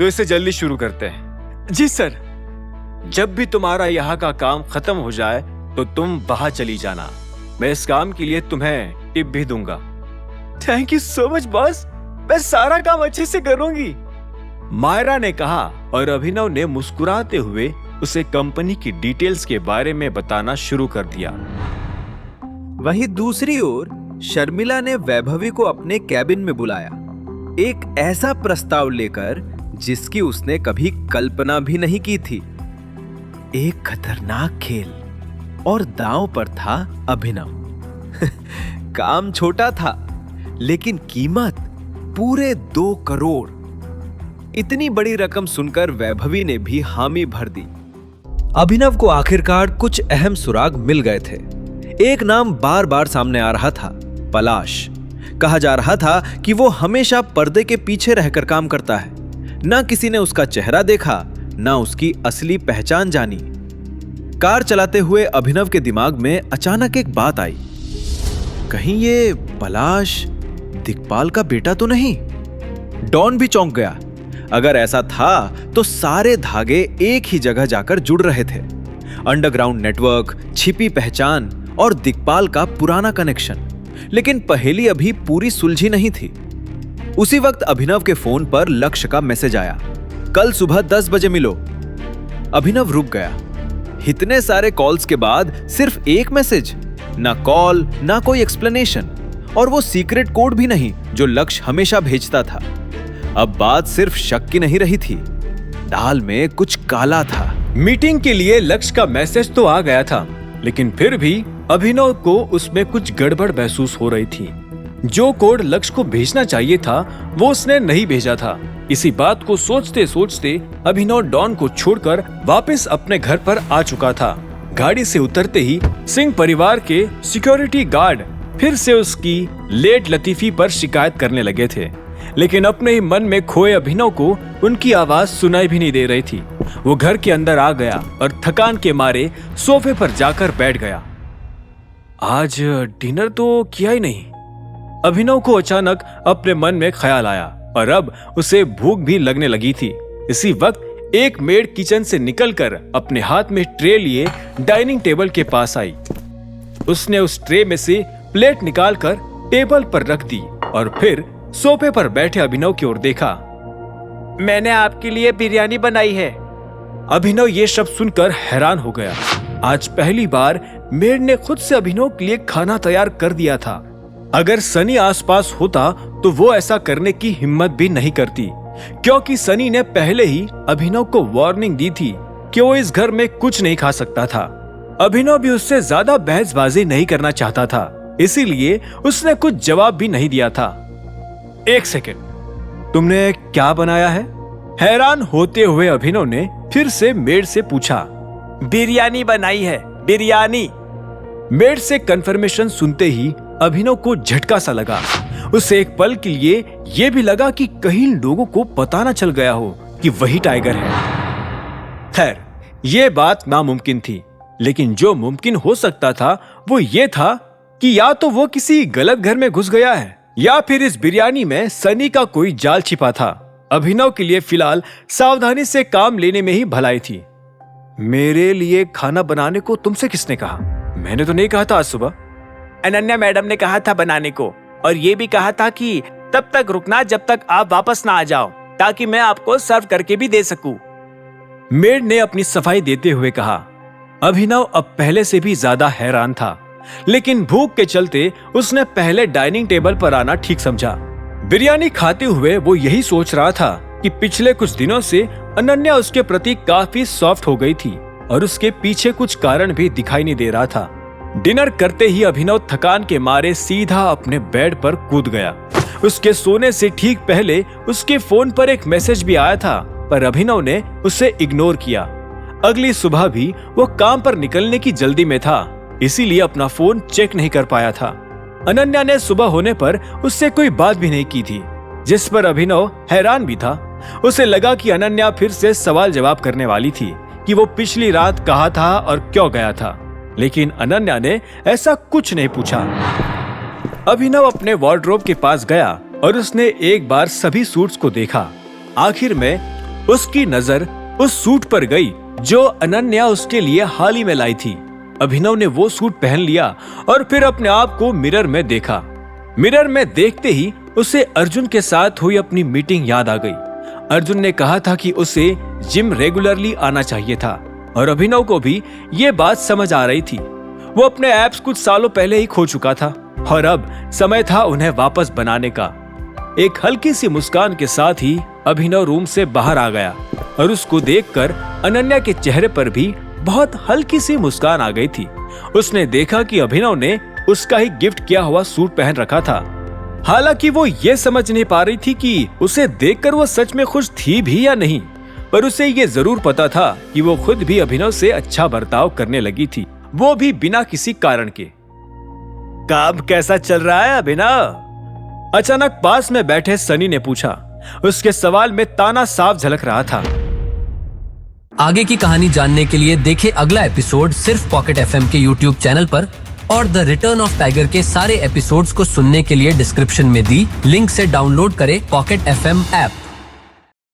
तो इसे जल्दी शुरू करते हैं। जी सर। जब भी तुम्हारा यहाँ का काम खत्म हो जाए तो तुम वहां चली जाना। मैं इस काम के लिए तुम्हें टिप भी दूंगा। Thank you so much boss, मैं सारा काम अच्छे से करूंगी। मायरा ने कहा और अभिनव ने मुस्कुराते हुए उसे कंपनी की डिटेल्स के बारे में बताना शुरू कर दिया। वहीं दूसरी ओर शर्मिला ने वैभवी को अपने कैबिन में बुलाया, एक ऐसा प्रस्ताव लेकर जिसकी उसने कभी कल्पना भी नहीं की थी। एक खतरनाक खेल और दांव पर था अभिनव। काम छोटा था लेकिन कीमत पूरे 2 करोड़। इतनी बड़ी रकम सुनकर वैभवी ने भी हामी भर दी। अभिनव को आखिरकार कुछ अहम सुराग मिल गए थे। एक नाम बार बार सामने आ रहा था, पलाश। कहा जा रहा था कि वो हमेशा पर्दे के पीछे रहकर काम करता है। ना किसी ने उसका चेहरा देखा, ना उसकी असली पहचान जानी। कार चलाते हुए अभिनव के दिमाग में अचानक एक बात आई, कहीं ये पलाश दिक्पाल का बेटा तो नहीं? डॉन भी चौंक गया। अगर ऐसा था तो सारे धागे एक ही जगह जाकर जुड़ रहे थे। अंडरग्राउंड नेटवर्क, छिपी पहचान और दिक्पाल का पुराना कनेक्शन। लेकिन पहेली अभी पूरी सुलझी नहीं थी। उसी वक्त अभिनव के फोन पर लक्ष्य का मैसेज आया, कल सुबह 10 बजे मिलो। अभिनव रुक गया। इतने सारे कॉल्स के बाद सिर्फ एक मैसेज, ना कॉल ना कोई एक्सप्लेनेशन, और वो सीक्रेट कोड भी नहीं जो लक्ष्य हमेशा भेजता था। अब बात सिर्फ शक की नहीं रही थी, दाल में कुछ काला था। मीटिंग के लिए लक्ष्य का मैसेज तो आ गया था, लेकिन फिर भी अभिनव को उसमें कुछ गड़बड़ महसूस हो रही थी। जो कोड लक्ष्य को भेजना चाहिए था वो उसने नहीं भेजा था। इसी बात को सोचते सोचते अभिनव डॉन को छोड़कर वापस अपने घर पर आ चुका था। गाड़ी से उतरते ही सिंह परिवार के सिक्योरिटी गार्ड फिर से उसकी लेट लतीफी पर शिकायत करने लगे थे, लेकिन अपने ही मन में खोए अभिनव को उनकी आवाज सुनाई भी नहीं दे रही थी। वो घर के अंदर आ गया और थकान के मारे सोफे पर जाकर बैठ गया। आज डिनर तो किया ही नहीं। अभिनव को अचानक अपने मन में ख्याल आया और अब उसे भूख भी लगने लगी थी। इसी वक्त एक मेड किचन से निकलकर अपने हाथ में ट्रे लिए डाइनिंग टेबल के पास आई। उसने उस ट्रे में से प्लेट निकालकर टेबल पर रख दी और फिर सोफे पर बैठे अभिनव की ओर देखा। मैंने आपके लिए बिरयानी बनाई है। अभिनव ये शब्द सुनकर हैरान हो गया। आज पहली बार मेड ने खुद से अभिनव के लिए खाना तैयार कर दिया था। अगर सनी आसपास होता तो वो ऐसा करने की हिम्मत भी नहीं करती, क्योंकि सनी ने पहले ही अभिनव को वार्निंग दी थी कि वो इस घर में कुछ नहीं खा सकता था। अभिनव भी उससे ज्यादा बहसबाजी नहीं करना चाहता था, इसीलिए उसने कुछ जवाब भी नहीं दिया था। एक सेकेंड, तुमने क्या बनाया है? हैरान होते हुए अभिनव ने फिर से मेड से पूछा। बिरयानी बनाई है, बिरयानी। मेड से कंफर्मेशन सुनते ही अभिनव को झटका सा लगा। उसे एक पल के लिए यह भी लगा कि कहीं लोगों को पता न चल गया हो कि वही टाइगर है। खैर, यह बात नामुमकिन थी, लेकिन जो मुमकिन हो सकता था वो ये था कि या तो वो किसी गलत घर में घुस गया है या फिर इस बिरयानी में सनी का कोई जाल छिपा था। अभिनव के लिए फिलहाल सावधानी से काम लेने में ही भलाई थी। मेरे लिए खाना बनाने को तुमसे किसने कहा? मैंने तो नहीं कहा था आज सुबह। अनन्या मैडम ने कहा था बनाने को, और ये भी कहा था कि तब तक रुकना जब तक आप वापस ना आ जाओ, ताकि मैं आपको सर्व करके भी दे सकूं। मेड ने अपनी सफाई देते हुए कहा। अभिनव अब पहले से भी ज्यादा हैरान था, लेकिन भूख के चलते उसने पहले डाइनिंग टेबल पर आना ठीक समझा। बिरयानी खाते हुए वो यही सोच रहा था कि पिछले कुछ दिनों से अनन्या उसके प्रति काफी सॉफ्ट हो गई थी और उसके पीछे कुछ कारण भी दिखाई नहीं दे रहा था। डिनर करते ही अभिनव थकान के मारे सीधा अपने बेड पर कूद गया। उसके सोने से ठीक पहले उसके फोन पर एक मैसेज भी आया था, पर अभिनव ने उसे इग्नोर किया। अगली सुबह भी वो काम पर निकलने की जल्दी में था, इसीलिए अपना फोन चेक नहीं कर पाया था। अनन्या ने सुबह होने पर उससे कोई बात भी नहीं की थी, जिस पर अभिनव हैरान भी था। उसे लगा कि अनन्या फिर से सवाल जवाब करने वाली थी कि वो पिछली रात कहाँ था और क्यों गया था, लेकिन अनन्या ने ऐसा कुछ नहीं पूछा। अभिनव अपने वार्डरोब के पास गया और उसने एक बार सभी सूट्स को देखा। आखिर में उसकी नजर उस सूट पर गई जो अनन्या उसके लिए हाल ही में लाई थी। अभिनव ने वो सूट पहन लिया और फिर अपने आप को मिरर में देखा। मिरर में देखते ही उसे अर्जुन के साथ हुई अपनी मीटिंग याद आ गई। अर्जुन ने कहा था कि उसे जिम रेगुलरली आना चाहिए था और अभिनव को भी ये बात समझ आ रही थी। वो अपने एब्स कुछ सालों पहले ही खो चुका था और अब समय था उन्हें वापस बनाने का। एक हल्की सी मुस्कान के साथ ही अभिनव रूम से बाहर आ गया और उसको देखकर अनन्या के चेहरे पर भी बहुत हल्की सी मुस्कान आ गई थी। उसने देखा कि अभिनव ने उसका ही गिफ्ट किया हुआ सूट पहन रखा था। हालांकि वो ये समझ नहीं पा रही थी कि उसे देखकर वो सच में खुश थी भी या नहीं, पर उसे ये जरूर पता था कि वो खुद भी अभिनव से अच्छा बर्ताव करने लगी थी, वो भी बिना किसी कारण के। काम कैसा चल रहा है अभिनव? अचानक पास में बैठे सनी ने पूछा। उसके सवाल में ताना साफ झलक रहा था। आगे की कहानी जानने के लिए देखें अगला एपिसोड सिर्फ पॉकेट एफएम के यूट्यूब चैनल पर, और द रिटर्न ऑफ टाइगर के सारे एपिसोड्स को सुनने के लिए डिस्क्रिप्शन में दी लिंक से डाउनलोड करें पॉकेट एफएम ऐप।